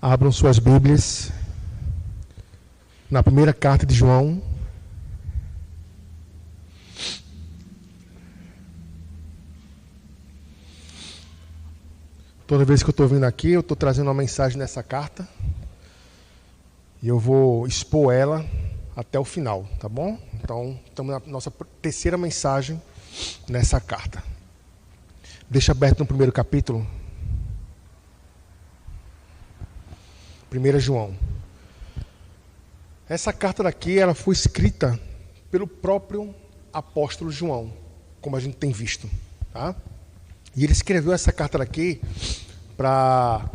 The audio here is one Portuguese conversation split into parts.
Abram suas Bíblias na primeira carta de João. Toda vez que eu estou vindo aqui, eu estou trazendo uma mensagem nessa carta. E eu vou expor ela até o final, tá bom? Então, estamos na nossa terceira mensagem nessa carta. Deixa aberto no primeiro capítulo. 1 João. Essa carta daqui, ela foi escrita pelo próprio apóstolo João, como a gente tem visto, tá? E ele escreveu essa carta daqui para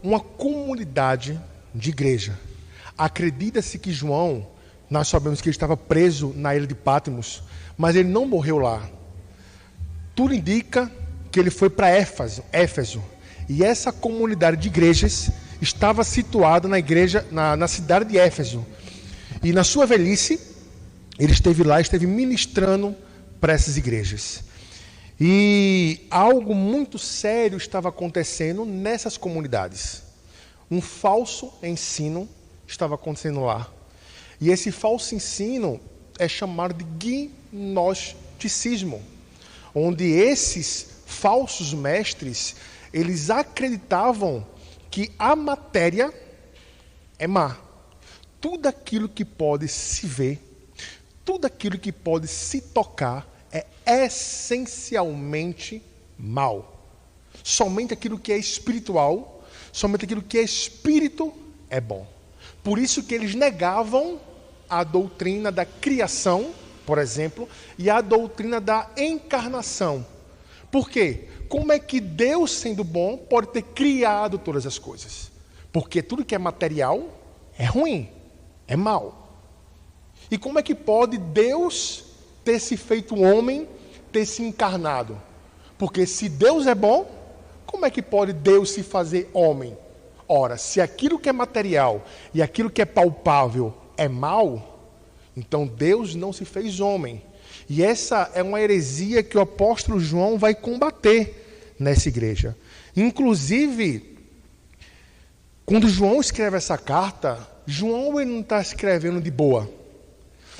uma comunidade de igreja. Acredita-se que João, nós sabemos que ele estava preso na ilha de Patmos, mas ele não morreu lá. Tudo indica que ele foi para Éfeso. E essa comunidade de igrejas estava situada na cidade de Éfeso. E na sua velhice, ele esteve lá, esteve ministrando para essas igrejas. E algo muito sério estava acontecendo nessas comunidades. Um falso ensino estava acontecendo lá. E esse falso ensino é chamado de gnosticismo, onde esses falsos mestres, eles acreditavam que a matéria é má. Tudo aquilo que pode se ver, tudo aquilo que pode se tocar é essencialmente mal. Somente aquilo que é espiritual, somente aquilo que é espírito é bom. Por isso que eles negavam a doutrina da criação, por exemplo, e a doutrina da encarnação. Por quê? Como é que Deus, sendo bom, pode ter criado todas as coisas? Porque tudo que é material é ruim, é mal. E como é que pode Deus ter se feito homem, ter se encarnado? Porque se Deus é bom, como é que pode Deus se fazer homem? Ora, se aquilo que é material e aquilo que é palpável é mal, então Deus não se fez homem. E essa é uma heresia que o apóstolo João vai combater nessa igreja. Inclusive, quando João escreve essa carta, João ele não está escrevendo de boa.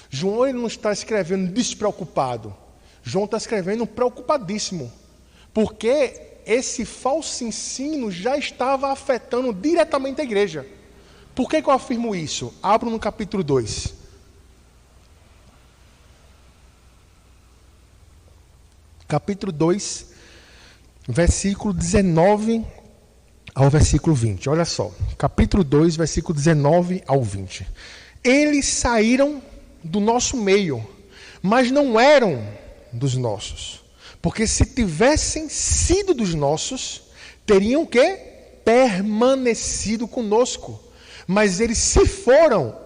João ele não está escrevendo despreocupado. João está escrevendo preocupadíssimo. Porque esse falso ensino já estava afetando diretamente a igreja. Por que eu afirmo isso? Abro no capítulo 2. Capítulo 2, versículo 19 ao versículo 20. Olha só. Capítulo 2, versículo 19 ao 20. Eles saíram do nosso meio, mas não eram dos nossos. Porque se tivessem sido dos nossos, teriam que permanecido conosco. Mas eles se foram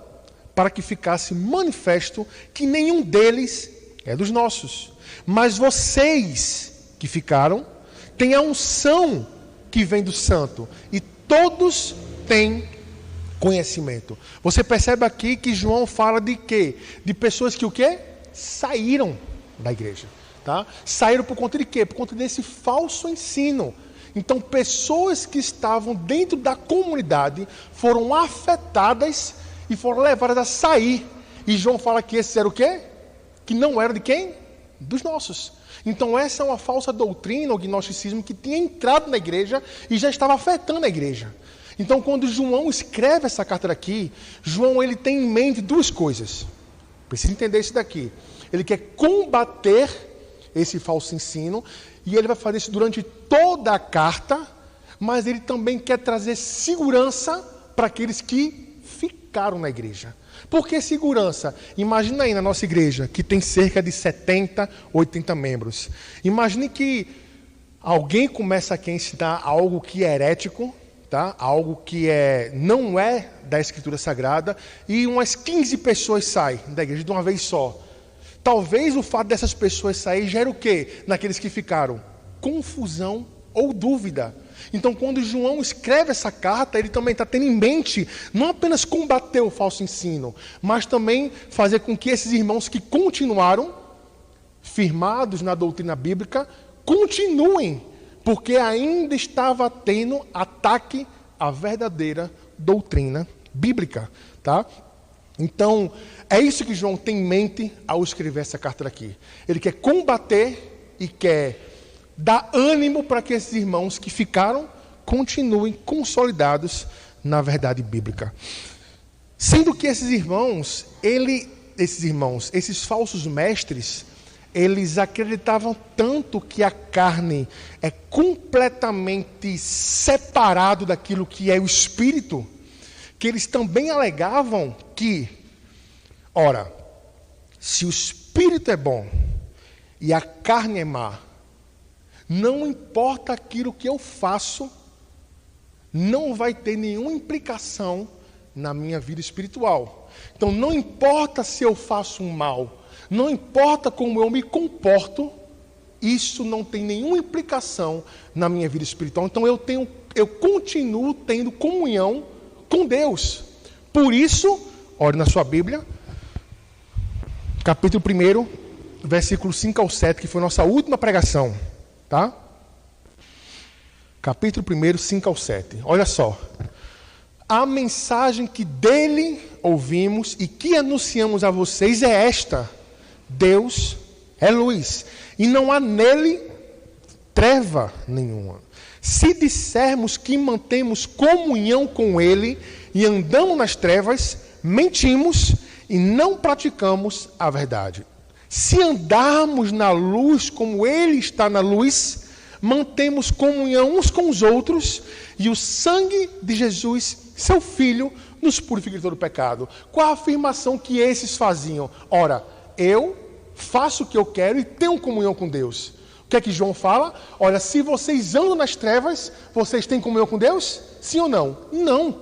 para que ficasse manifesto que nenhum deles é dos nossos. Mas vocês que ficaram, têm a unção que vem do santo. E todos têm conhecimento. Você percebe aqui que João fala de quê? De pessoas que o quê? Saíram da igreja. Tá? Saíram por conta de quê? Por conta desse falso ensino. Então, pessoas que estavam dentro da comunidade foram afetadas e foram levadas a sair. E João fala que esses eram o quê? Que não eram de quem? Dos nossos. Então, essa é uma falsa doutrina, o gnosticismo, que tinha entrado na igreja e já estava afetando a igreja. Então, quando João escreve essa carta aqui, João ele tem em mente duas coisas. Precisa entender isso daqui. Ele quer combater esse falso ensino, e ele vai fazer isso durante toda a carta, mas ele também quer trazer segurança para aqueles que ficaram na igreja. Por que segurança? Imagina aí na nossa igreja, que tem cerca de 70, 80 membros. Imagine que alguém começa aqui a ensinar algo que é herético, tá? Algo que não é da Escritura Sagrada, e umas 15 pessoas saem da igreja de uma vez só. Talvez o fato dessas pessoas saírem gere o quê? Naqueles que ficaram? Confusão ou dúvida. Então, quando João escreve essa carta, ele também está tendo em mente não apenas combater o falso ensino, mas também fazer com que esses irmãos que continuaram firmados na doutrina bíblica, continuem, porque ainda estava tendo ataque a verdadeira doutrina bíblica, tá? Então, é isso que João tem em mente ao escrever essa carta aqui. Ele quer combater e quer dar ânimo para que esses irmãos que ficaram continuem consolidados na verdade bíblica. Sendo que esses falsos mestres, eles acreditavam tanto que a carne é completamente separado daquilo que é o espírito, que eles também alegavam que, ora, se o espírito é bom e a carne é má, não importa aquilo que eu faço, não vai ter nenhuma implicação na minha vida espiritual. Então, não importa se eu faço um mal, não importa como eu me comporto, isso não tem nenhuma implicação na minha vida espiritual. Então, eu continuo tendo comunhão com Deus. Por isso, olhe na sua Bíblia, capítulo 1, versículo 5 ao 7, que foi nossa última pregação, tá? Capítulo 1, 5 ao 7. Olha só. A mensagem que dele ouvimos e que anunciamos a vocês é esta: Deus é luz, e não há nele treva nenhuma. Se dissermos que mantemos comunhão com ele e andamos nas trevas, mentimos e não praticamos a verdade. Se andarmos na luz como ele está na luz, mantemos comunhão uns com os outros, e o sangue de Jesus, seu Filho, nos purifica de todo pecado. Qual a afirmação que esses faziam? Ora, eu faço o que eu quero e tenho comunhão com Deus. O que é que João fala? Olha, se vocês andam nas trevas, vocês têm comunhão com Deus? Sim ou não? Não.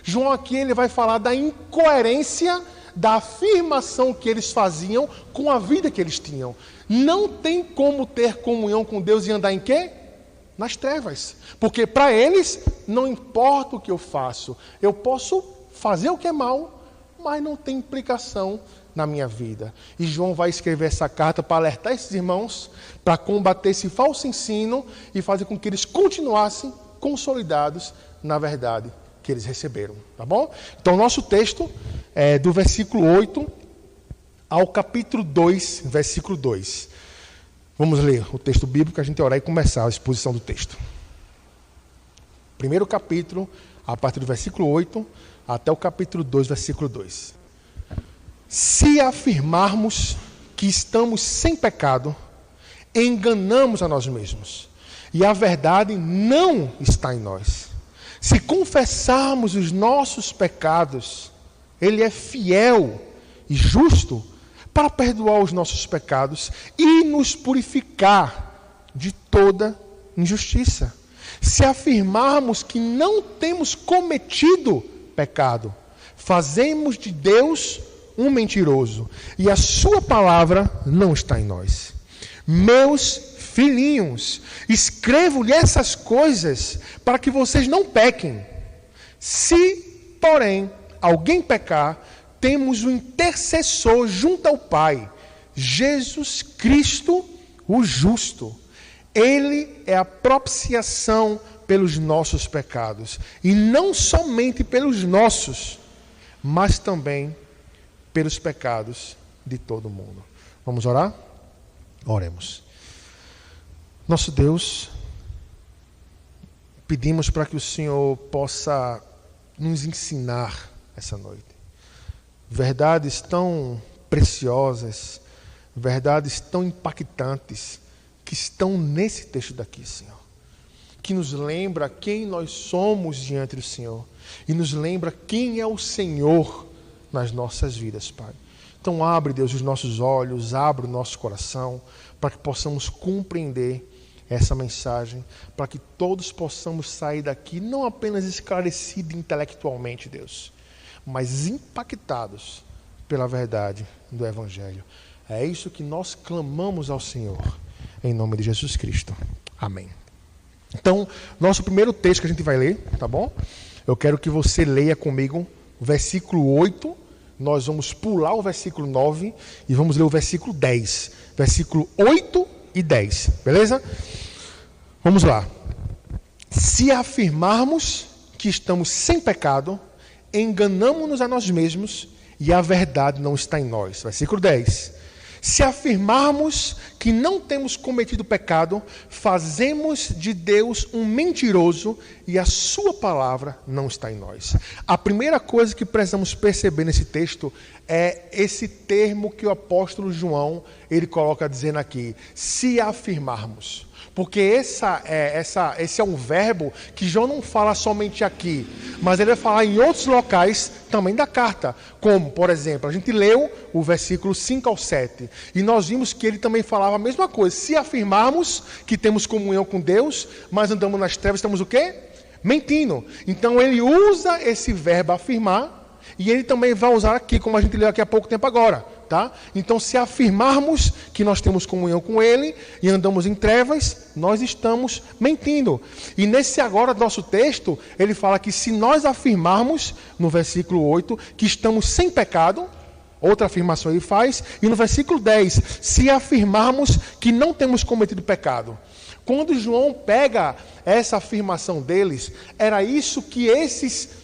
João aqui ele vai falar da incoerência da afirmação que eles faziam com a vida que eles tinham. Não tem como ter comunhão com Deus e andar em quê? Nas trevas. Porque para eles, não importa o que eu faço. Eu posso fazer o que é mal, mas não tem implicação na minha vida. E João vai escrever essa carta para alertar esses irmãos, para combater esse falso ensino e fazer com que eles continuassem consolidados na verdade que eles receberam. Tá bom? Então, nosso texto é do versículo 8 ao capítulo 2, versículo 2. Vamos ler o texto bíblico, a gente orar e começar a exposição do texto. Primeiro capítulo, a partir do versículo 8 até o capítulo 2, versículo 2. Se afirmarmos que estamos sem pecado, enganamos a nós mesmos, e a verdade não está em nós. Se confessarmos os nossos pecados, Ele é fiel e justo para perdoar os nossos pecados e nos purificar de toda injustiça. Se afirmarmos que não temos cometido pecado, fazemos de Deus um mentiroso, e a sua palavra não está em nós. Meus filhinhos, escrevo-lhe essas coisas para que vocês não pequem. Se, porém, alguém pecar, temos um intercessor junto ao Pai, Jesus Cristo, o justo. Ele é a propiciação pelos nossos pecados, e não somente pelos nossos, mas também pelos pecados de todo mundo. Vamos orar? Oremos. Nosso Deus, pedimos para que o Senhor possa nos ensinar essa noite verdades tão preciosas, verdades tão impactantes que estão nesse texto daqui, Senhor, que nos lembra quem nós somos diante do Senhor e nos lembra quem é o Senhor nas nossas vidas, Pai. Então abre, Deus, os nossos olhos, abre o nosso coração para que possamos compreender essa mensagem, para que todos possamos sair daqui não apenas esclarecidos intelectualmente, Deus, mas impactados pela verdade do Evangelho. É isso que nós clamamos ao Senhor, em nome de Jesus Cristo. Amém. Então, nosso primeiro texto que a gente vai ler, tá bom? Eu quero que você leia comigo o versículo 8, nós vamos pular o versículo 9 e vamos ler o versículo 10. Versículo 8 e 10, beleza? Vamos lá. Se afirmarmos que estamos sem pecado, enganamo-nos a nós mesmos e a verdade não está em nós. Versículo 10. Se afirmarmos que não temos cometido pecado, fazemos de Deus um mentiroso e a sua palavra não está em nós. A primeira coisa que precisamos perceber nesse texto é esse termo que o apóstolo João ele coloca dizendo aqui, se afirmarmos. Porque esse é um verbo que João não fala somente aqui, mas ele vai falar em outros locais também da carta. Como, por exemplo, a gente leu o versículo 5 ao 7, e nós vimos que ele também falava a mesma coisa. Se afirmarmos que temos comunhão com Deus, mas andamos nas trevas, estamos o quê? Mentindo. Então ele usa esse verbo afirmar, e ele também vai usar aqui, como a gente leu aqui há pouco tempo agora. Tá? Então, se afirmarmos que nós temos comunhão com Ele e andamos em trevas, nós estamos mentindo. E nesse agora nosso texto, ele fala que se nós afirmarmos, no versículo 8, que estamos sem pecado, outra afirmação ele faz, e no versículo 10, se afirmarmos que não temos cometido pecado. Quando João pega essa afirmação deles, era isso que esses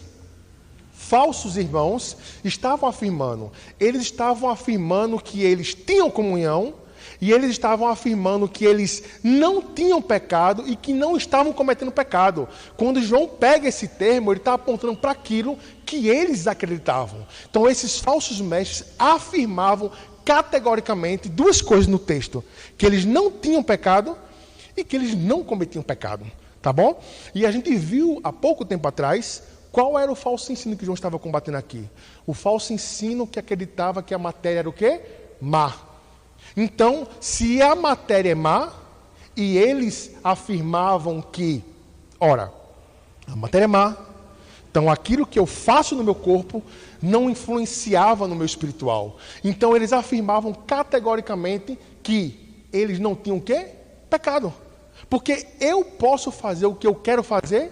falsos irmãos estavam afirmando. Eles estavam afirmando que eles tinham comunhão e eles estavam afirmando que eles não tinham pecado e que não estavam cometendo pecado. Quando João pega esse termo, ele está apontando para aquilo que eles acreditavam. Então, esses falsos mestres afirmavam categoricamente duas coisas no texto: que eles não tinham pecado e que eles não cometiam pecado. Tá bom? E a gente viu há pouco tempo atrás qual era o falso ensino que João estava combatendo aqui? O falso ensino que acreditava que a matéria era o quê? Má. Então, se a matéria é má, e eles afirmavam que, ora, a matéria é má, então aquilo que eu faço no meu corpo não influenciava no meu espiritual. Então, eles afirmavam categoricamente que eles não tinham o quê? Pecado. Porque eu posso fazer o que eu quero fazer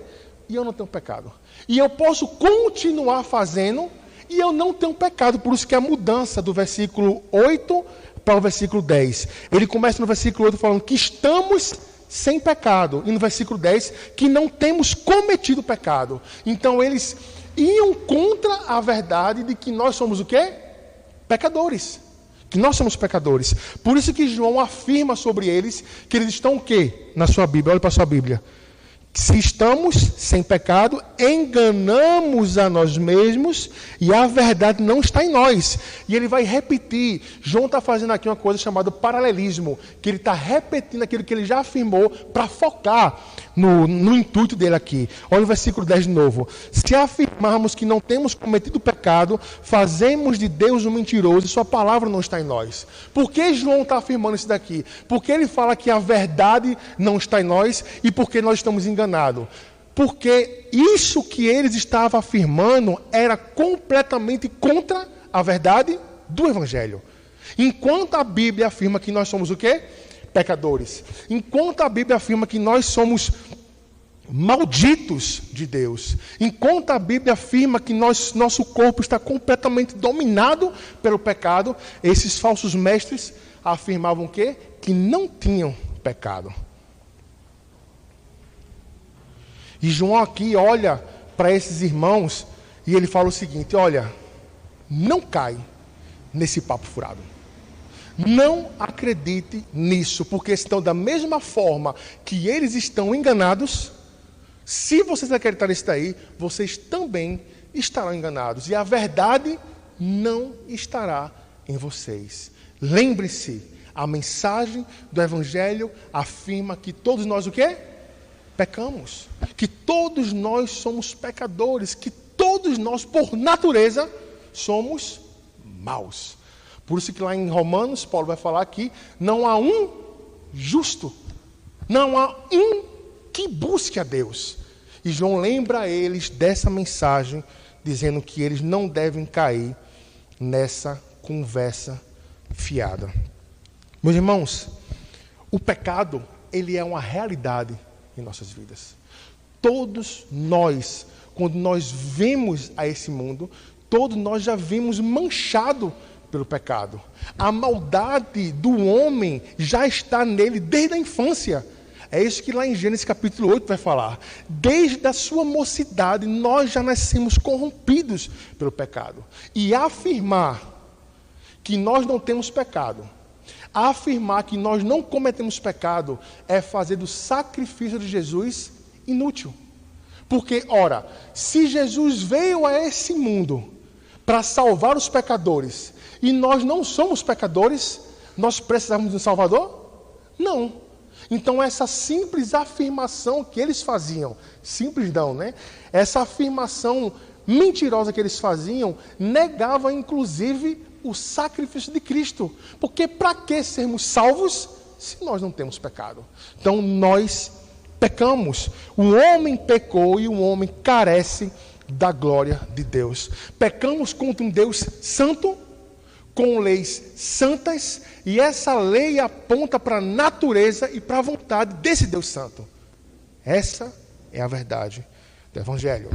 e eu não tenho pecado. E eu posso continuar fazendo e eu não tenho pecado. Por isso que a mudança do versículo 8 para o versículo 10. Ele começa no versículo 8 falando que estamos sem pecado. E no versículo 10, que não temos cometido pecado. Então eles iam contra a verdade de que nós somos o quê? Pecadores. Que nós somos pecadores. Por isso que João afirma sobre eles que eles estão o quê? Na sua Bíblia, olha para a sua Bíblia. Se estamos sem pecado, enganamos a nós mesmos e a verdade não está em nós. E ele vai repetir. João está fazendo aqui uma coisa chamada paralelismo, que ele está repetindo aquilo que ele já afirmou para focar no intuito dele aqui. Olha o versículo 10 de novo. Se afirmarmos que não temos cometido pecado, fazemos de Deus um mentiroso e sua palavra não está em nós. Por que João está afirmando isso daqui? Porque ele fala que a verdade não está em nós e porque nós estamos enganados. Porque isso que eles estavam afirmando era completamente contra a verdade do Evangelho. Enquanto a Bíblia afirma que nós somos o quê? Pecadores. Enquanto a Bíblia afirma que nós somos malditos de Deus. Enquanto a Bíblia afirma que nosso corpo está completamente dominado pelo pecado, esses falsos mestres afirmavam o quê? Que não tinham pecado. E João aqui olha para esses irmãos e ele fala o seguinte: olha, não cai nesse papo furado. Não acredite nisso, porque senão da mesma forma que eles estão enganados, se vocês acreditarem nisso daí, vocês também estarão enganados. E a verdade não estará em vocês. Lembre-se, a mensagem do Evangelho afirma que todos nós o quê? Pecamos. Que todos nós somos pecadores. Que todos nós, por natureza, somos maus. Por isso que lá em Romanos, Paulo vai falar que não há um justo. Não há um que busque a Deus. E João lembra a eles dessa mensagem, dizendo que eles não devem cair nessa conversa fiada. Meus irmãos, o pecado, ele é uma realidade em nossas vidas. Todos nós, quando nós vemos a esse mundo, todos nós já vimos manchado pelo pecado. A maldade do homem já está nele desde a infância. É isso que lá em Gênesis capítulo 8 vai falar. Desde a sua mocidade, nós já nascemos corrompidos pelo pecado. E afirmar que nós não temos pecado, afirmar que nós não cometemos pecado, é fazer do sacrifício de Jesus inútil. Porque, ora, se Jesus veio a esse mundo para salvar os pecadores, e nós não somos pecadores, nós precisamos de um Salvador? Não. Então essa simples afirmação que eles faziam, simples não, né? Essa afirmação mentirosa que eles faziam, negava inclusive o sacrifício de Cristo. Porque para que sermos salvos se nós não temos pecado? Então nós pecamos. O homem pecou e o homem carece da glória de Deus. Pecamos contra um Deus santo, com leis santas, e essa lei aponta para a natureza e para a vontade desse Deus santo. Essa é a verdade do Evangelho.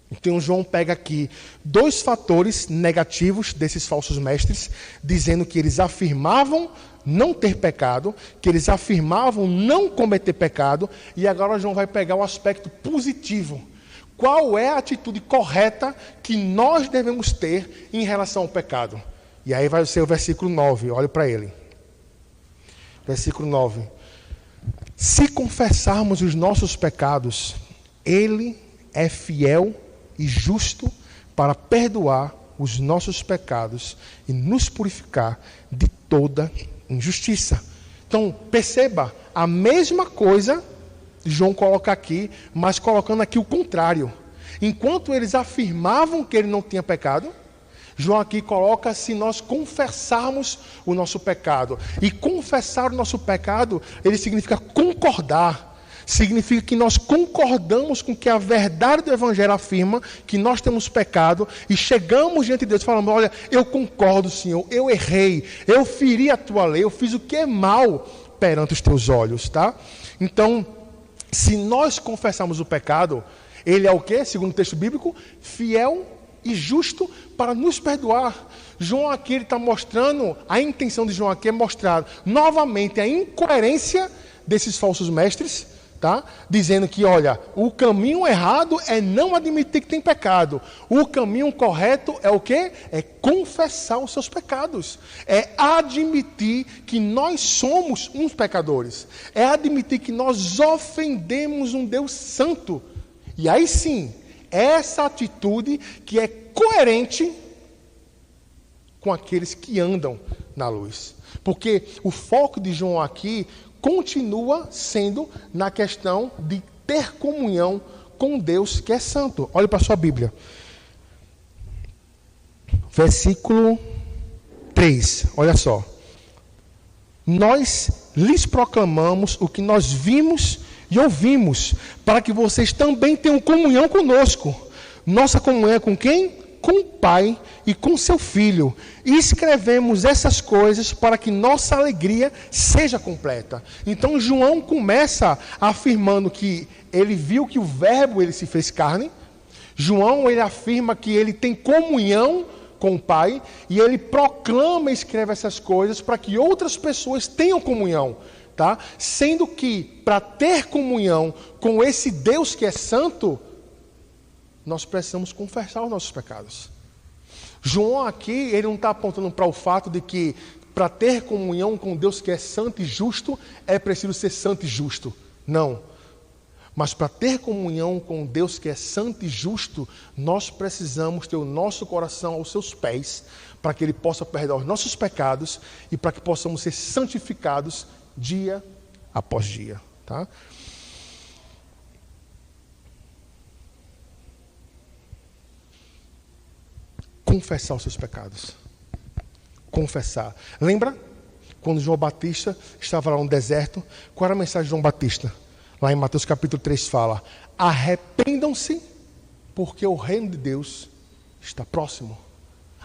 Então João pega aqui 2 fatores negativos desses falsos mestres, dizendo que eles afirmavam não ter pecado, que eles afirmavam não cometer pecado, e agora João vai pegar o aspecto positivo. Qual é a atitude correta que nós devemos ter em relação ao pecado? E aí vai ser o versículo 9, olhe para ele. Versículo 9. Se confessarmos os nossos pecados, Ele é fiel e justo para perdoar os nossos pecados e nos purificar de toda injustiça. Então, perceba, a mesma coisa João coloca aqui, mas colocando aqui o contrário. Enquanto eles afirmavam que ele não tinha pecado, João aqui coloca se nós confessarmos o nosso pecado. E confessar o nosso pecado, ele significa concordar. Significa que nós concordamos com que a verdade do Evangelho afirma que nós temos pecado e chegamos diante de Deus falando: olha, eu concordo, Senhor, eu errei, eu feri a tua lei, eu fiz o que é mal perante os teus olhos, tá? Então, se nós confessarmos o pecado, ele é o quê? Segundo o texto bíblico, fiel e justo para nos perdoar. João aqui está mostrando, a intenção de João aqui é mostrar novamente a incoerência desses falsos mestres, tá? Dizendo que, olha, o caminho errado é não admitir que tem pecado. O caminho correto é o quê? É confessar os seus pecados. É admitir que nós somos uns pecadores. É admitir que nós ofendemos um Deus santo. E aí sim, essa atitude que é coerente com aqueles que andam na luz. Porque o foco de João aqui continua sendo na questão de ter comunhão com Deus que é santo. Olhe para a sua Bíblia. Versículo 3, olha só. Nós lhes proclamamos o que nós vimos e ouvimos, para que vocês também tenham comunhão conosco. Nossa comunhão é com quem? Com o Pai e com seu Filho. E escrevemos essas coisas para que nossa alegria seja completa. Então João começa afirmando que ele viu que o Verbo ele se fez carne. João ele afirma que ele tem comunhão com o Pai. E ele proclama e escreve essas coisas para que outras pessoas tenham comunhão. Tá? Sendo que para ter comunhão com esse Deus que é santo, nós precisamos confessar os nossos pecados. João aqui, ele não está apontando para o fato de que para ter comunhão com Deus que é santo e justo, é preciso ser santo e justo. Não. Mas para ter comunhão com Deus que é santo e justo, nós precisamos ter o nosso coração aos seus pés, para que Ele possa perdoar os nossos pecados e para que possamos ser santificados dia após dia. Tá? Confessar os seus pecados. Confessar. Lembra? Quando João Batista estava lá no deserto, qual era a mensagem de João Batista? Lá em Mateus capítulo 3 fala: arrependam-se, porque o reino de Deus está próximo.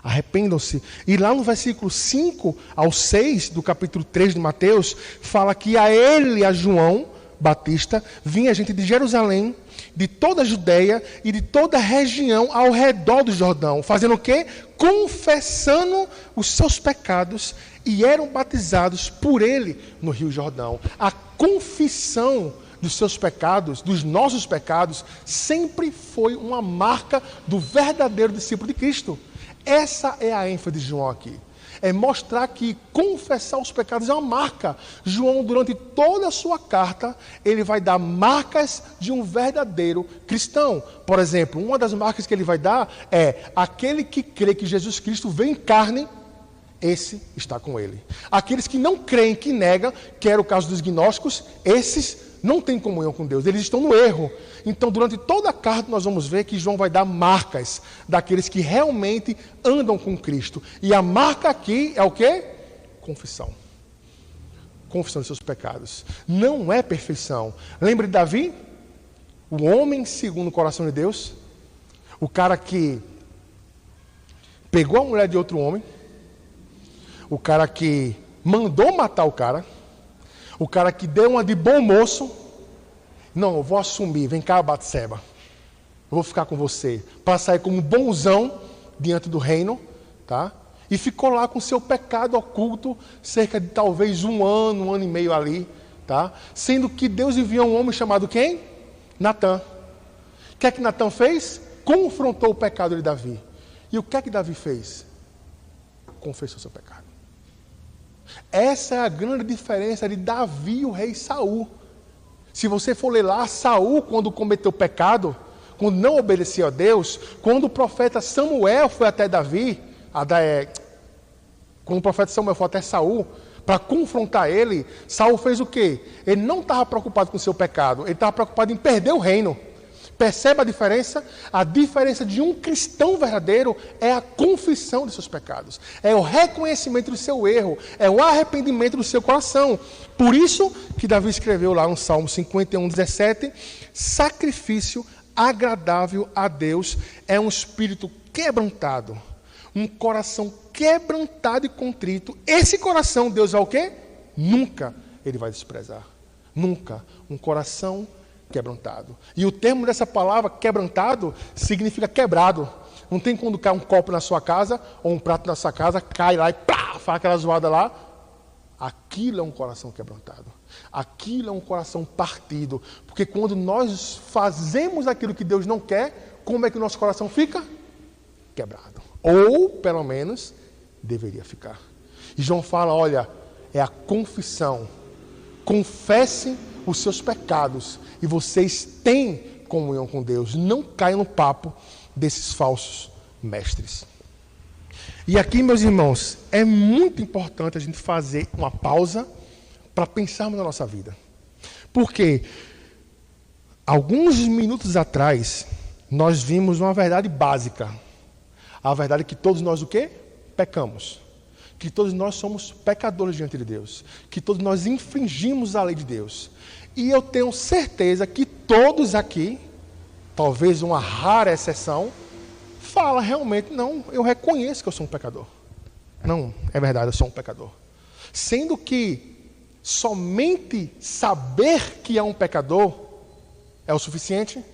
Arrependam-se. E lá no versículo 5 ao 6 do capítulo 3 de Mateus, fala que a ele, a João, Batista, vinha gente de Jerusalém, de toda a Judéia e de toda a região ao redor do Jordão, fazendo o quê? Confessando os seus pecados, e eram batizados por ele no Rio Jordão. A confissão dos seus pecados, dos nossos pecados, sempre foi uma marca do verdadeiro discípulo de Cristo. Essa é a ênfase de João aqui. É mostrar que confessar os pecados é uma marca. João, durante toda a sua carta, ele vai dar marcas de um verdadeiro cristão. Por exemplo, uma das marcas que ele vai dar é: aquele que crê que Jesus Cristo veio em carne, esse está com ele. Aqueles que não creem, que negam, que era o caso dos gnósticos, esses não têm comunhão com Deus, eles estão no erro. Então, durante toda a carta, nós vamos ver que João vai dar marcas daqueles que realmente andam com Cristo. E a marca aqui é o quê? Confissão. Confissão de seus pecados. Não é perfeição. Lembra de Davi? O homem segundo o coração de Deus. O cara que pegou a mulher de outro homem. O cara que mandou matar o cara. O cara que deu uma de bom moço. Não, eu vou assumir. Vem cá, Batseba. Eu vou ficar com você. Para sair como bonzão diante do reino. Tá? E ficou lá com seu pecado oculto. Cerca de talvez um ano e meio ali. Tá? Sendo que Deus enviou um homem chamado quem? Natã. O que é que Natã fez? Confrontou o pecado de Davi. E o que é que Davi fez? Confessou seu pecado. Essa é a grande diferença de Davi e o rei Saul. Se você for ler lá, Saul, quando cometeu pecado, quando não obedeceu a Deus, quando o profeta Samuel foi até Davi, quando o profeta Samuel foi até Saul, para confrontar ele, Saul fez o quê? Ele não estava preocupado com o seu pecado, ele estava preocupado em perder o reino. Percebe a diferença? A diferença de um cristão verdadeiro é a confissão de seus pecados. É o reconhecimento do seu erro. É o arrependimento do seu coração. Por isso que Davi escreveu lá no Salmo 51:17, sacrifício agradável a Deus é um espírito quebrantado, um coração quebrantado e contrito. Esse coração, Deus vai o quê? Nunca ele vai desprezar. Nunca. Um coração quebrantado. E o termo dessa palavra, quebrantado, significa quebrado. Não tem quando cai um copo na sua casa, ou um prato na sua casa, cai lá e pá, faz aquela zoada lá. Aquilo é um coração quebrantado. Aquilo é um coração partido. Porque quando nós fazemos aquilo que Deus não quer, como é que o nosso coração fica? Quebrado. Ou, pelo menos, deveria ficar. E João fala, olha, é a confissão. Confessem os seus pecados e vocês têm comunhão com Deus. Não caiam no papo desses falsos mestres. E aqui, meus irmãos, é muito importante a gente fazer uma pausa para pensarmos na nossa vida. Porque alguns minutos atrás nós vimos uma verdade básica. A verdade é que todos nós o quê? Pecamos. Que todos nós somos pecadores diante de Deus. Que todos nós infringimos a lei de Deus. E eu tenho certeza que todos aqui, talvez uma rara exceção, fala realmente, não, eu reconheço que eu sou um pecador. Não, é verdade, eu sou um pecador. Sendo que somente saber que é um pecador é o suficiente?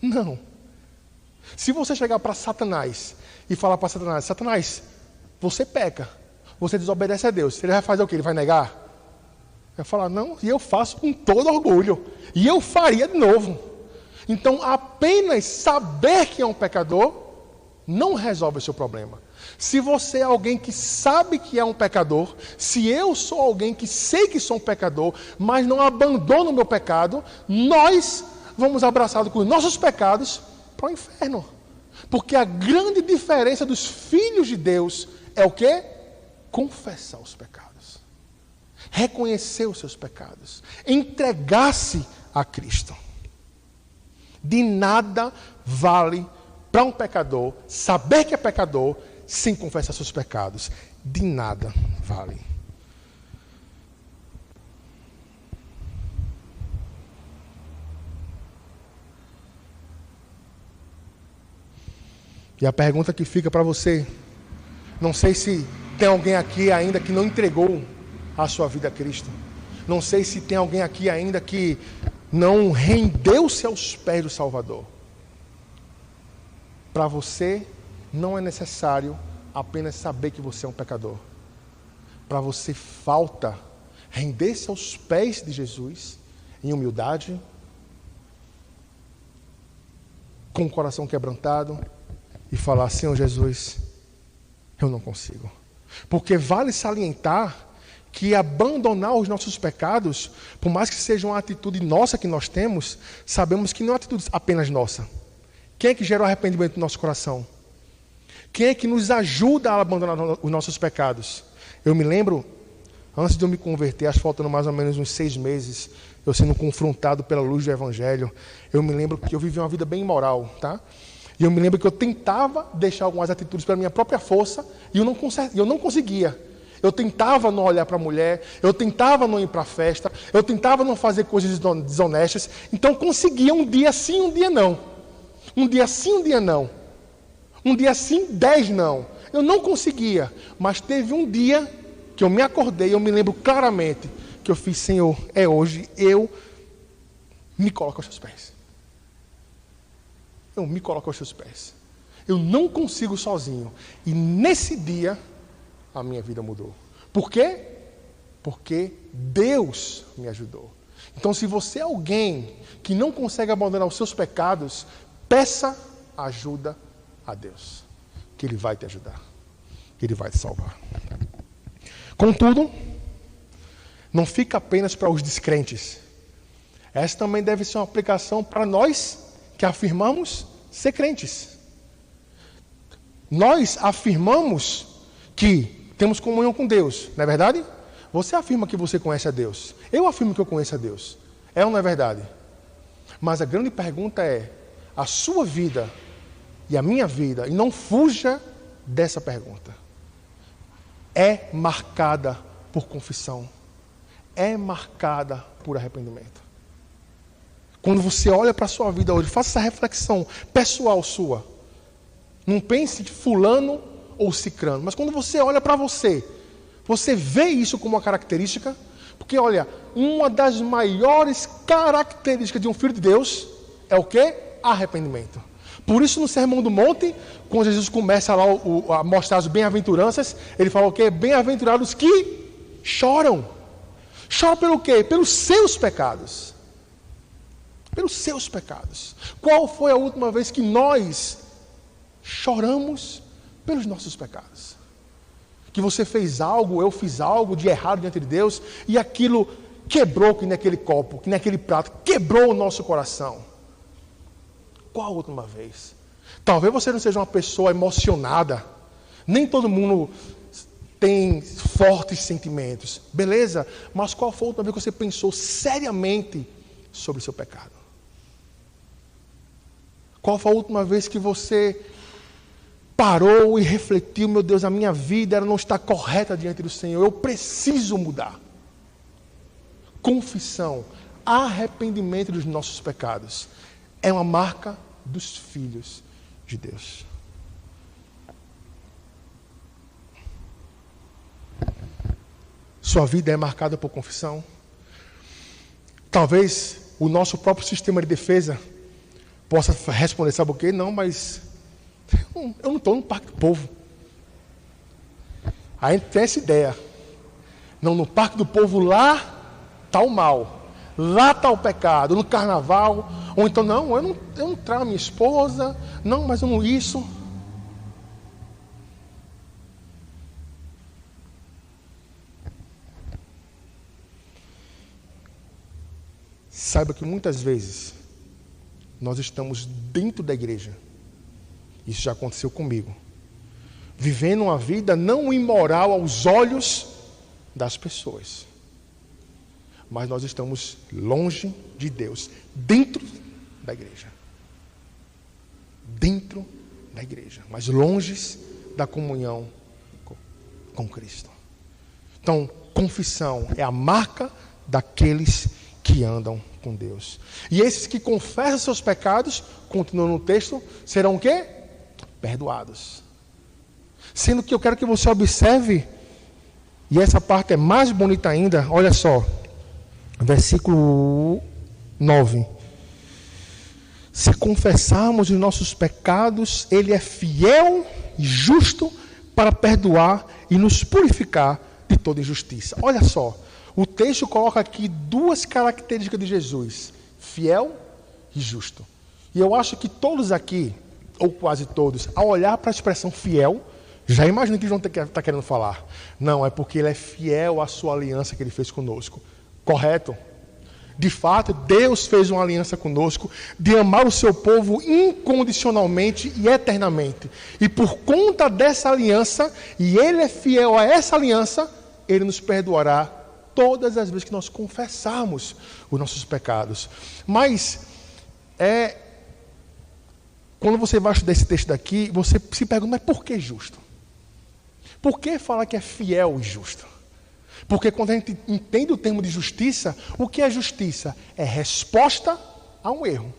Não. Se você chegar para Satanás e falar para Satanás, Satanás, você peca, você desobedece a Deus, ele vai fazer o quê? Ele vai negar? Vai falar, não, e eu faço com todo orgulho, e eu faria de novo. Então, apenas saber que é um pecador não resolve o seu problema. Se você é alguém que sabe que é um pecador, se eu sou alguém que sei que sou um pecador, mas não abandono o meu pecado, nós vamos abraçados com os nossos pecados para o inferno. Porque a grande diferença dos filhos de Deus é o quê? Confessar os pecados. Reconhecer os seus pecados. Entregar-se a Cristo. De nada vale para um pecador saber que é pecador sem confessar seus pecados. De nada vale. E a pergunta que fica para você, não sei se tem alguém aqui ainda que não entregou a sua vida a Cristo. Não sei se tem alguém aqui ainda que não rendeu-se aos pés do Salvador. Para você, não é necessário apenas saber que você é um pecador. Para você falta render-se aos pés de Jesus, em humildade, com o coração quebrantado, e falar: Senhor Jesus, eu não consigo. Porque vale salientar que abandonar os nossos pecados, por mais que seja uma atitude nossa que nós temos, sabemos que não é uma atitude apenas nossa. Quem é que gera o arrependimento no nosso coração? Quem é que nos ajuda a abandonar os nossos pecados? Eu me lembro, antes de eu me converter, acho que faltando mais ou menos uns 6 meses, eu sendo confrontado pela luz do Evangelho, eu me lembro que eu vivi uma vida bem imoral, tá? E eu me lembro que eu tentava deixar algumas atitudes pela minha própria força, e eu não conseguia. Eu tentava não olhar para a mulher, eu tentava não ir para a festa, eu tentava não fazer coisas desonestas, então conseguia um dia sim, um dia não. Um dia sim, um dia não. Um dia sim, 10 não. Eu não conseguia, mas teve um dia que eu me acordei, eu me lembro claramente, que eu fiz: Senhor, é hoje, eu me coloco aos seus pés. Eu me coloco aos seus pés. Eu não consigo sozinho. E nesse dia, a minha vida mudou. Por quê? Porque Deus me ajudou. Então, se você é alguém que não consegue abandonar os seus pecados, peça ajuda a Deus, que Ele vai te ajudar, que Ele vai te salvar. Contudo, não fica apenas para os descrentes. Essa também deve ser uma aplicação para nós que afirmamos ser crentes. Nós afirmamos que temos comunhão com Deus, não é verdade? Você afirma que você conhece a Deus. Eu afirmo que eu conheço a Deus. É ou não é verdade? Mas a grande pergunta é: a sua vida e a minha vida, e não fuja dessa pergunta, é marcada por confissão, é marcada por arrependimento? Quando você olha para a sua vida hoje, faça essa reflexão pessoal sua. Não pense de fulano ou cicrano, mas quando você olha para você, você vê isso como uma característica? Porque olha, uma das maiores características de um filho de Deus é o quê? Arrependimento. Por isso no Sermão do Monte, quando Jesus começa lá a mostrar as bem-aventuranças, ele fala o quê? Bem-aventurados que choram. Choram pelo quê? Pelos seus pecados. Pelos seus pecados. Qual foi a última vez que nós choramos pelos nossos pecados? Que você fez algo, eu fiz algo de errado diante de Deus, e aquilo quebrou, que naquele copo, que naquele prato, quebrou o nosso coração. Qual a última vez? Talvez você não seja uma pessoa emocionada. Nem todo mundo tem fortes sentimentos. Beleza? Mas qual foi a última vez que você pensou seriamente sobre o seu pecado? Qual foi a última vez que você parou e refletiu: meu Deus, a minha vida ela não está correta diante do Senhor, eu preciso mudar? Confissão, arrependimento dos nossos pecados é uma marca dos filhos de Deus. Sua vida é marcada por confissão? Talvez o nosso próprio sistema de defesa possa responder: sabe o quê? Não, mas eu não estou no Parque do Povo. Aí a gente tem essa ideia. Não, no Parque do Povo lá está o mal. Lá está o pecado. No carnaval. Ou então, não, eu não trago minha esposa. Não, mas eu não isso. Saiba que muitas vezes nós estamos dentro da igreja. Isso já aconteceu comigo. Vivendo uma vida não imoral aos olhos das pessoas. Mas nós estamos longe de Deus, dentro da igreja. Dentro da igreja, mas longe da comunhão com Cristo. Então, confissão é a marca daqueles que andam com Deus. E esses que confessam seus pecados, continuando no texto, serão o quê? Perdoados. Sendo que eu quero que você observe, e essa parte é mais bonita ainda, olha só, Versículo 9. Se confessarmos os nossos pecados, Ele é fiel e justo para perdoar e nos purificar de toda injustiça. Olha só, o texto coloca aqui duas características de Jesus: fiel e justo. E eu acho que todos aqui, ou quase todos, ao olhar para a expressão fiel, já imagina o que João está querendo falar. Não, é porque Ele é fiel à sua aliança que Ele fez conosco. Correto? De fato, Deus fez uma aliança conosco de amar o seu povo incondicionalmente e eternamente. E por conta dessa aliança, e Ele é fiel a essa aliança, Ele nos perdoará todas as vezes que nós confessarmos os nossos pecados. Mas, quando você vai estudar esse texto daqui, você se pergunta, mas por que justo? Por que falar que é fiel e justo? Porque quando a gente entende o termo de justiça, o que é justiça? É resposta a um erro.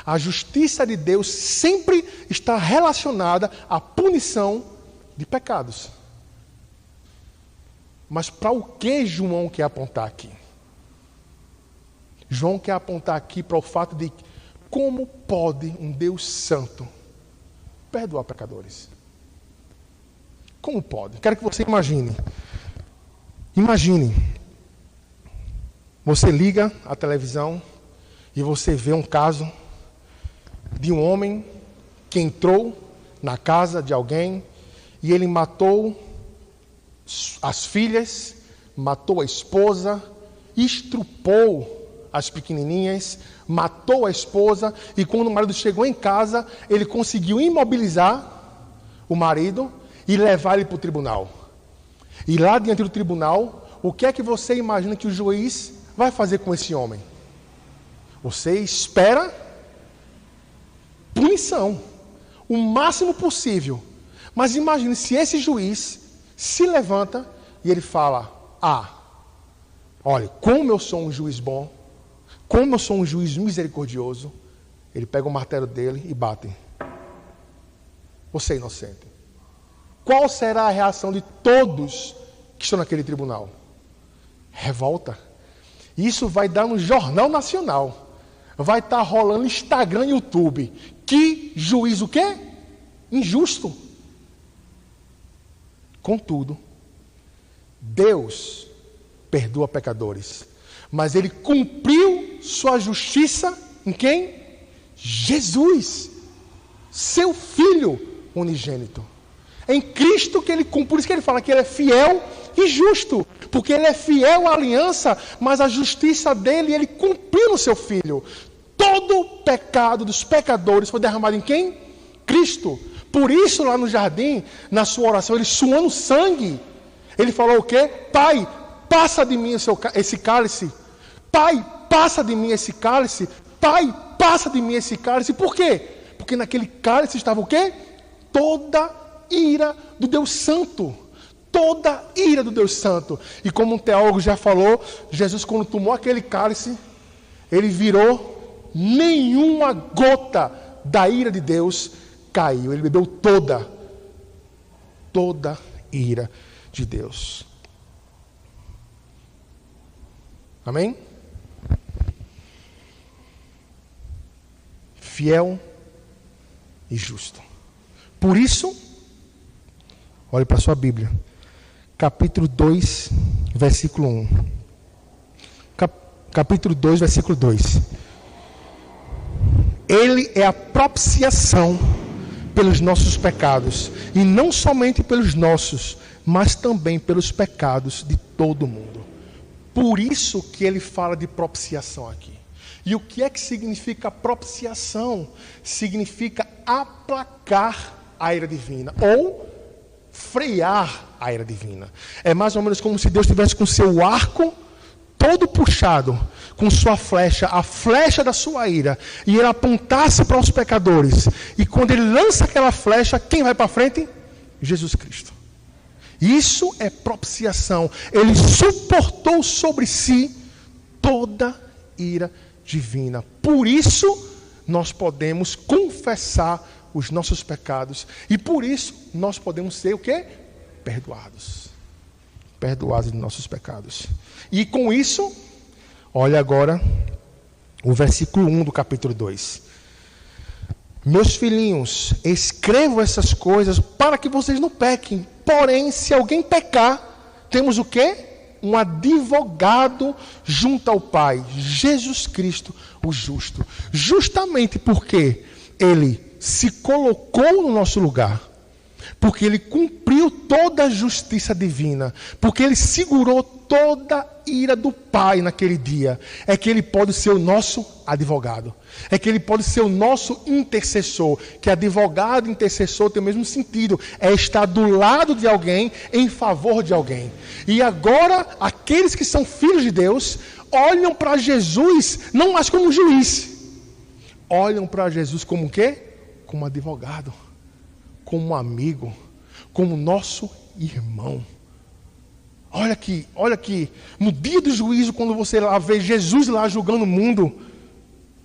A justiça de Deus sempre está relacionada à punição de pecados. Mas para o que João quer apontar aqui? João quer apontar aqui para o fato de como pode um Deus santo perdoar pecadores? Como pode? Quero que você imagine. Imagine, você liga a televisão e você vê um caso de um homem que entrou na casa de alguém e ele matou as filhas, matou a esposa, estrupou as pequenininhas, matou a esposa e quando o marido chegou em casa, ele conseguiu imobilizar o marido e levar ele para o tribunal. E lá diante do tribunal, o que é que você imagina que o juiz vai fazer com esse homem? Você espera punição, o máximo possível. Mas imagine se esse juiz se levanta e ele fala: olha, como eu sou um juiz bom, como eu sou um juiz misericordioso, ele pega o martelo dele e bate. Você é inocente. Qual será a reação de todos que estão naquele tribunal? Revolta. Isso vai dar no Jornal Nacional. Vai estar rolando Instagram e YouTube. Que juiz o quê? Injusto. Contudo, Deus perdoa pecadores. Mas Ele cumpriu sua justiça em quem? Jesus. Seu Filho unigênito. Em Cristo que Ele cumpre. Por isso que Ele fala que Ele é fiel e justo. Porque Ele é fiel à aliança, mas a justiça dEle, Ele cumpriu no Seu Filho. Todo o pecado dos pecadores foi derramado em quem? Cristo. Por isso lá no jardim, na sua oração, Ele suando sangue. Ele falou o quê? Pai, passa de mim esse cálice. Pai, passa de mim esse cálice. Pai, passa de mim esse cálice. Por quê? Porque naquele cálice estava o quê? Toda ira do Deus Santo. Toda ira do Deus Santo. E como um teólogo já falou, Jesus quando tomou aquele cálice, ele virou, nenhuma gota da ira de Deus caiu. Ele bebeu toda ira de Deus. Amém? Fiel e justo. Por isso, olhe para a sua Bíblia. Capítulo 2, versículo 1. Capítulo 2, versículo 2. Ele é a propiciação pelos nossos pecados. E não somente pelos nossos, mas também pelos pecados de todo mundo. Por isso que ele fala de propiciação aqui. E o que é que significa propiciação? Significa aplacar a ira divina. Ou frear a ira divina. É mais ou menos como se Deus estivesse com seu arco todo puxado, com sua flecha, a flecha da sua ira, e ele apontasse para os pecadores. E quando ele lança aquela flecha, quem vai para frente? Jesus Cristo. Isso é propiciação. Ele suportou sobre si toda ira divina. Por isso, nós podemos confessar os nossos pecados. E por isso, nós podemos ser o quê? Perdoados. Perdoados de nossos pecados. E com isso, Olha agora o versículo 1 do capítulo 2. Meus filhinhos, escrevo essas coisas para que vocês não pequem. Porém, se alguém pecar, temos o quê? Um advogado junto ao Pai, Jesus Cristo, o justo. Justamente porque ele se colocou no nosso lugar, porque ele cumpriu toda a justiça divina, porque ele segurou toda a ira do Pai naquele dia, é que ele pode ser o nosso advogado, é que ele pode ser o nosso intercessor, que advogado e intercessor tem o mesmo sentido, é estar do lado de alguém, em favor de alguém. E agora, aqueles que são filhos de Deus, olham para Jesus, não mais como um juiz, olham para Jesus como o quê? Como advogado, como um amigo, como nosso irmão. Olha aqui, no dia do juízo, quando você lá vê Jesus lá julgando o mundo,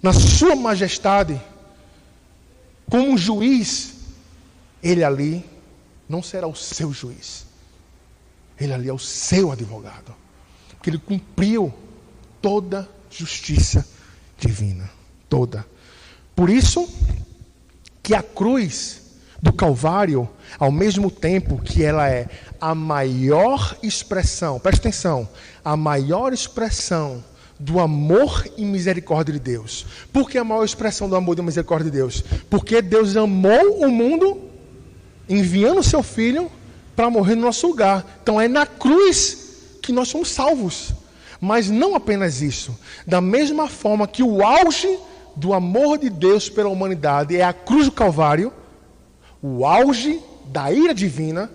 na sua majestade, como um juiz, ele ali não será o seu juiz, ele ali é o seu advogado, porque ele cumpriu toda a justiça divina, toda. Por isso que a cruz do Calvário, ao mesmo tempo que ela é a maior expressão, presta atenção, a maior expressão do amor e misericórdia de Deus. Por que a maior expressão do amor e da misericórdia de Deus? Porque Deus amou o mundo enviando o seu Filho para morrer no nosso lugar. Então é na cruz que nós somos salvos. Mas não apenas isso. Da mesma forma que o auge do amor de Deus pela humanidade é a cruz do Calvário, o auge da ira divina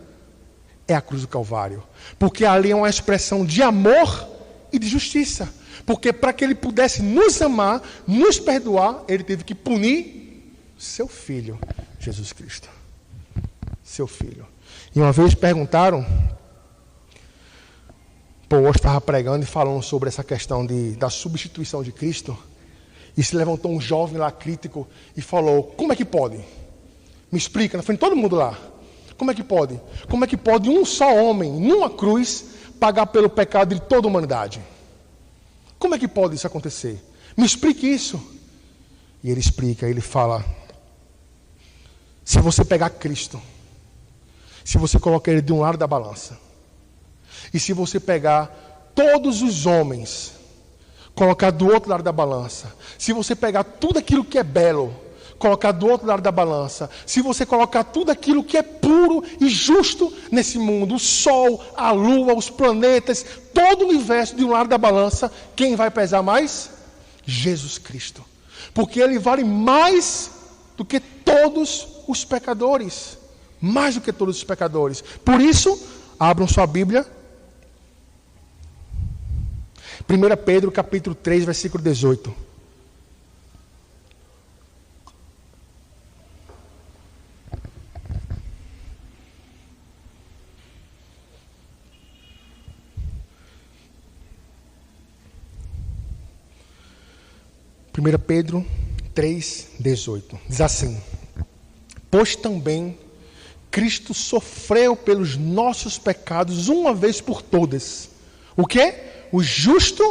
é a cruz do Calvário. Porque ali é uma expressão de amor e de justiça. Porque para que ele pudesse nos amar, nos perdoar, ele teve que punir seu Filho, Jesus Cristo. Seu Filho. E uma vez perguntaram, hoje estava pregando e falando sobre essa questão da substituição de Cristo, e se levantou um jovem lá crítico e falou, como é que pode? Me explica, na frente de todo mundo lá. Como é que pode? Como é que pode um só homem, numa cruz, pagar pelo pecado de toda a humanidade? Como é que pode isso acontecer? Me explique isso. E ele explica, ele fala, se você pegar Cristo, se você colocar ele de um lado da balança, e se você pegar todos os homens, colocar do outro lado da balança, se você pegar tudo aquilo que é belo, colocar do outro lado da balança, se você colocar tudo aquilo que é puro e justo nesse mundo, o sol, a lua, os planetas, todo o universo de um lado da balança, quem vai pesar mais? Jesus Cristo. Porque ele vale mais do que todos os pecadores. Mais do que todos os pecadores. Por isso, abram sua Bíblia. 1 Pedro capítulo 3, versículo 18. Primeira Pedro 3, 18. Diz assim, pois também Cristo sofreu pelos nossos pecados uma vez por todas. O quê? O justo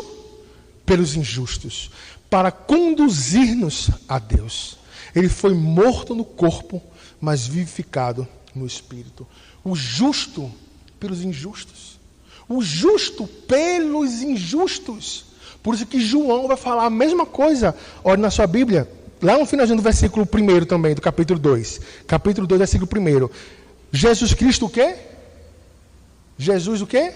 pelos injustos, para conduzir-nos a Deus. Ele foi morto no corpo, mas vivificado no espírito. O justo pelos injustos. O justo pelos injustos. Por isso que João vai falar a mesma coisa. Olha na sua Bíblia, lá no finalzinho do versículo 1 também, do capítulo 2. Capítulo 2, versículo 1. Jesus Cristo o quê? Jesus o quê?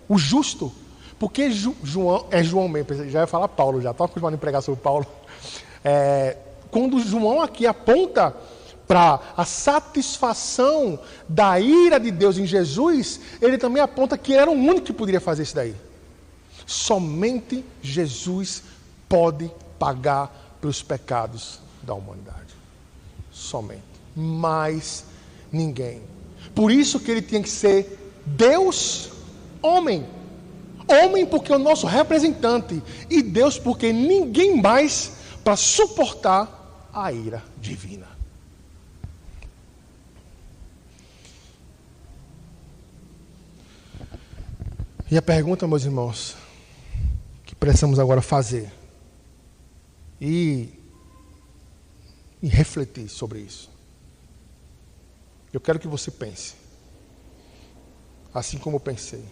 O justo. Porque João, é João mesmo, já ia falar Paulo já, estava acostumado a pregar sobre Paulo. Quando João aqui aponta para a satisfação da ira de Deus em Jesus, ele também aponta que ele era o único que poderia fazer isso daí. Somente Jesus pode pagar pelos pecados da humanidade. Somente. Mais ninguém. Por isso que ele tinha que ser Deus, homem. Homem porque é o nosso representante. E Deus porque ninguém mais para suportar a ira divina. E a pergunta, meus irmãos, que precisamos agora fazer e refletir sobre isso. Eu quero que você pense, assim como eu pensei.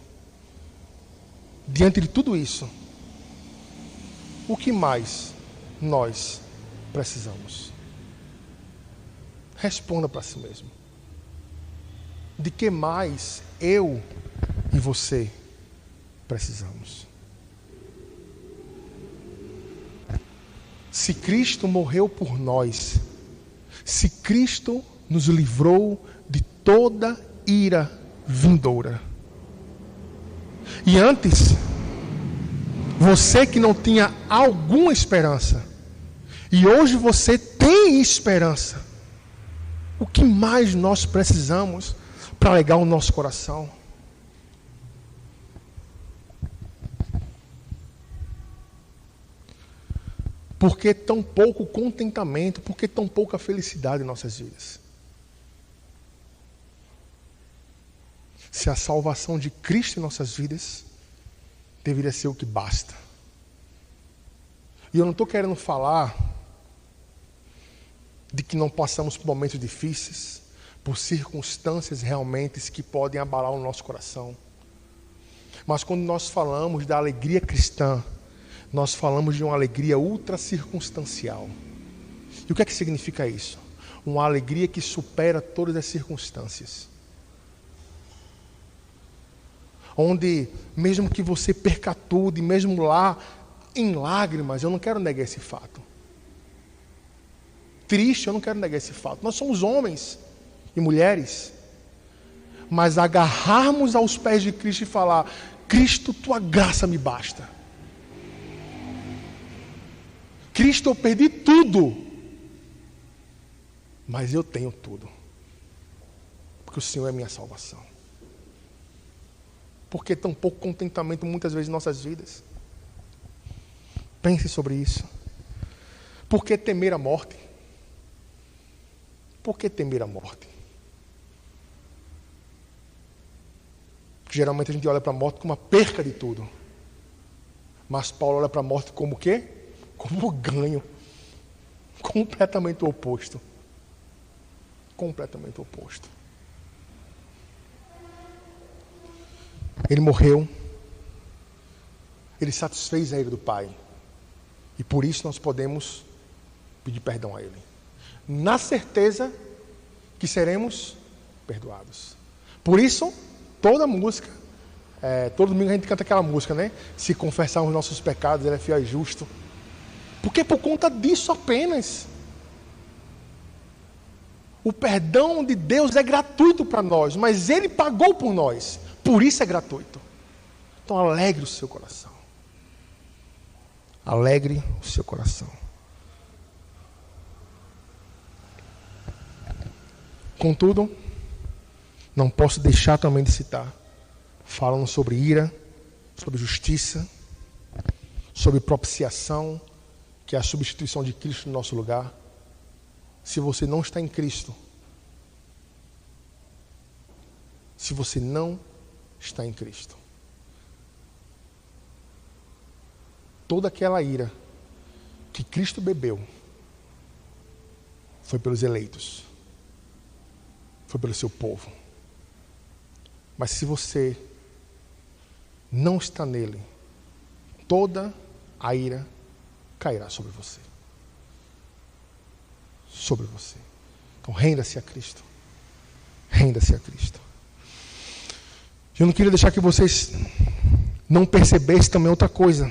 Diante de tudo isso, o que mais nós precisamos? Responda para si mesmo. De que mais eu e você precisamos? Se Cristo morreu por nós, se Cristo nos livrou de toda ira vindoura, e antes, você que não tinha alguma esperança, e hoje você tem esperança, o que mais nós precisamos para alegar o nosso coração? Por que tão pouco contentamento? Por que tão pouca felicidade em nossas vidas? Se a salvação de Cristo em nossas vidas deveria ser o que basta. E eu não estou querendo falar de que não passamos por momentos difíceis, por circunstâncias realmente que podem abalar o nosso coração. Mas quando nós falamos da alegria cristã, nós falamos de uma alegria ultra circunstancial. E o que é que significa isso? Uma alegria que supera todas as circunstâncias. Onde, mesmo que você perca tudo, e mesmo lá, em lágrimas, eu não quero negar esse fato. Triste, eu não quero negar esse fato. Nós somos homens e mulheres. Mas agarrarmos aos pés de Cristo e falar: Cristo, tua graça me basta. Cristo, eu perdi tudo, mas eu tenho tudo, porque o Senhor é minha salvação. Por que tão pouco contentamento muitas vezes em nossas vidas? Pense sobre isso. Por que temer a morte? Por que temer a morte? Geralmente a gente olha para a morte como uma perca de tudo. Mas Paulo olha para a morte como o quê? Como ganho. Completamente o oposto. Completamente o oposto. Ele morreu. Ele satisfez a ira do Pai. E por isso nós podemos pedir perdão a Ele. Na certeza que seremos perdoados. Por isso, toda música, todo domingo a gente canta aquela música, né? Se confessarmos nossos pecados, Ele é fiel e justo. Porque por conta disso apenas. O perdão de Deus é gratuito para nós, mas Ele pagou por nós. Por isso é gratuito. Então alegre o seu coração. Alegre o seu coração. Contudo, não posso deixar também de citar, falando sobre ira, sobre justiça, sobre propiciação, que é a substituição de Cristo no nosso lugar. Se você não está em Cristo, se você não está em Cristo, toda aquela ira que Cristo bebeu foi pelos eleitos, foi pelo seu povo. Mas se você não está nele, toda a ira cairá sobre você. Sobre você. Então renda-se a Cristo. Renda-se a Cristo. Eu não queria deixar que vocês não percebessem também outra coisa,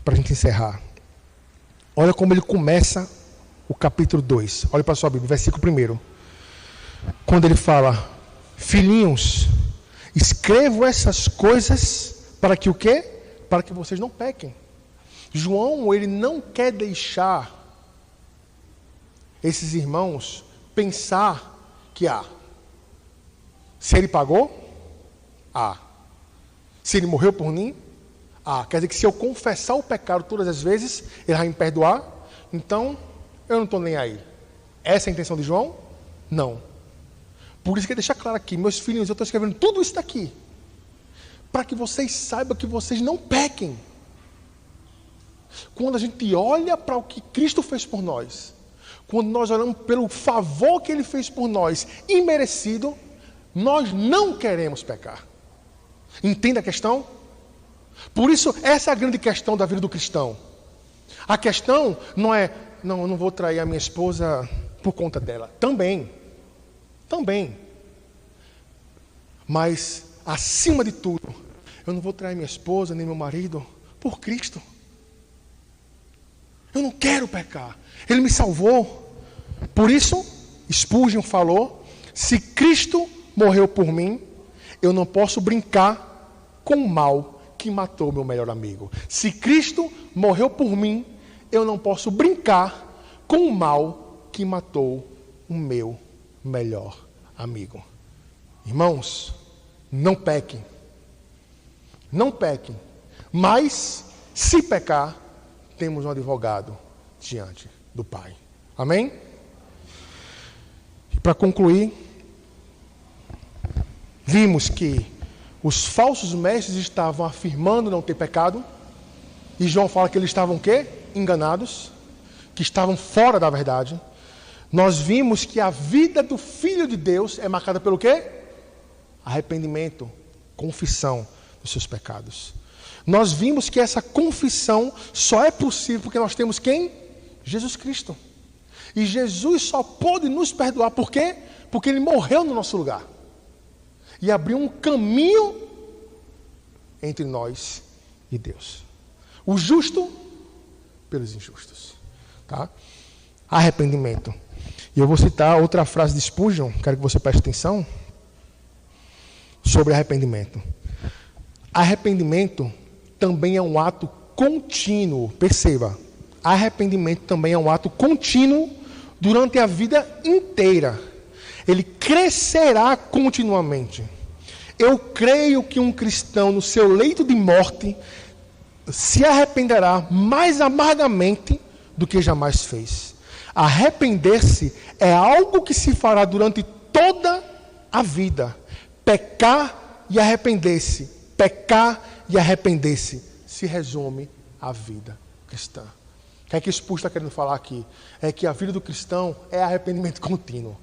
para a gente encerrar. Olha como ele começa o capítulo 2. Olha para a sua Bíblia, versículo 1. Quando ele fala: filhinhos, escrevo essas coisas para que o quê? Para que vocês não pequem. João, ele não quer deixar esses irmãos pensar que se ele pagou, se ele morreu por mim, quer dizer que se eu confessar o pecado todas as vezes, ele vai me perdoar, então eu não estou nem aí. Essa é a intenção de João? Não. Por isso que ele deixa claro aqui: meus filhinhos, eu estou escrevendo tudo isso daqui para que vocês saibam que vocês não pequem. quando a gente olha para o que Cristo fez por nós, quando nós olhamos pelo favor que Ele fez por nós, imerecido, nós não queremos pecar. Entende a questão? Por isso, essa é a grande questão da vida do cristão. A questão não é, não, eu não vou trair a minha esposa por conta dela. Também. Mas, acima de tudo, eu não vou trair minha esposa nem meu marido por Cristo. Eu não quero pecar. Ele me salvou. Por isso, Spurgeon falou, se Cristo morreu por mim, eu não posso brincar com o mal que matou meu melhor amigo. Se Cristo morreu por mim, eu não posso brincar com o mal que matou o meu melhor amigo. Irmãos, não pequem. Não pequem. Mas, se pecar, temos um advogado diante do Pai. Amém? E para concluir, vimos que os falsos mestres estavam afirmando não ter pecado. E João fala que eles estavam o quê? Enganados. Que estavam fora da verdade. Nós vimos que a vida do Filho de Deus é marcada pelo quê? Arrependimento, confissão dos seus pecados. Nós vimos que essa confissão só é possível porque nós temos quem? Jesus Cristo. E Jesus só pôde nos perdoar. Por quê? Porque Ele morreu no nosso lugar. E abriu um caminho entre nós e Deus. O justo pelos injustos. Tá? Arrependimento. E eu vou citar outra frase de Spurgeon, quero que você preste atenção, sobre arrependimento. Arrependimento também é um ato contínuo. Perceba, arrependimento também é um ato contínuo durante a vida inteira. Ele crescerá continuamente. Eu creio que um cristão no seu leito de morte se arrependerá mais amargamente do que jamais fez. Arrepender-se é algo que se fará durante toda a vida. Pecar e arrepender-se. Pecar e arrepender-se. Se resume à vida cristã. O que é que Spurgeon está querendo falar aqui? É que a vida do cristão é arrependimento contínuo.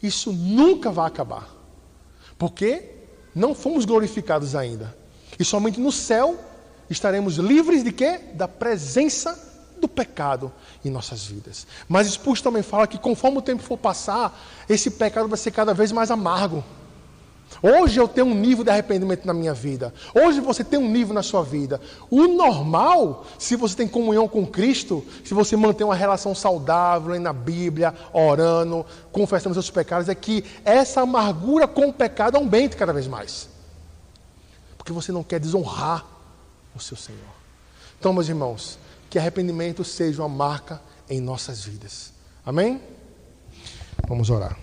Isso nunca vai acabar. Porque não fomos glorificados ainda. E somente no céu estaremos livres de quê? Da presença do pecado em nossas vidas. Mas Spurgeon também fala que conforme o tempo for passar, esse pecado vai ser cada vez mais amargo. Hoje eu tenho um nível de arrependimento na minha vida. Hoje você tem um nível na sua vida. O normal, se você tem comunhão com Cristo, se você mantém uma relação saudável, lendo a Bíblia, orando, confessando seus pecados, é que essa amargura com o pecado aumenta cada vez mais. Porque você não quer desonrar o seu Senhor. Então, meus irmãos, que arrependimento seja uma marca em nossas vidas. Amém? Vamos orar.